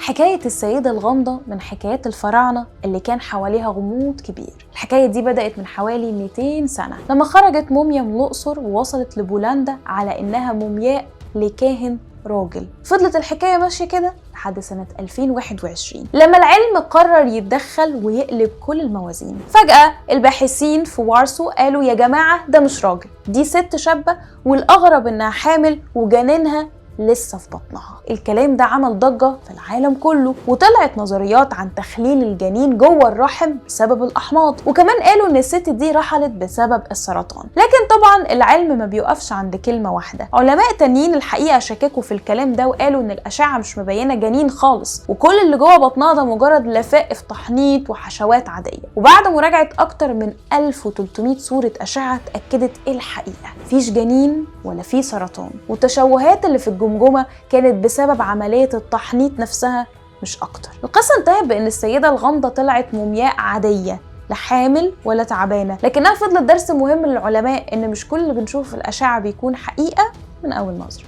حكاية السيدة الغامضة من حكايات الفراعنة اللي كان حواليها غموض كبير. الحكاية دي بدأت من حوالي 200 سنة لما خرجت موميا من الأقصر ووصلت لبولندا على إنها مومياء لكاهن راجل. فضلت الحكاية ماشية كده لحد سنة 2021 لما العلم قرر يتدخل ويقلب كل الموازين. فجأة الباحثين في وارسو قالوا يا جماعة ده مش راجل، دي ست شابة، والأغرب إنها حامل وجنينها لسه في بطنها. الكلام ده عمل ضجة في العالم كله، وطلعت نظريات عن تخليل الجنين جوه الرحم بسبب الأحماض، وكمان قالوا إن الست دي رحلت بسبب السرطان. لكن طبعا العلم ما بيوقفش عند كلمة واحدة. علماء تانيين الحقيقة شككوا في الكلام ده وقالوا إن الأشعة مش مبينة جنين خالص، وكل اللي جوه بطنها ده مجرد لفائف تحنيط وحشوات عادية. وبعد مراجعة أكتر من 1300 صورة أشعة اتأكدت الحقيقة، مفيش جنين ولا في سرطان، والتشوهات اللي في الجمجمة كانت بسبب عملية التحنيط نفسها مش أكتر. القصة انتهت بأن السيدة الغامضة طلعت مومياء عادية، لا حامل ولا تعبانة، لكنها فضلت درس مهم للعلماء إن مش كل اللي بنشوفه في الأشعة بيكون حقيقة من أول نظرة.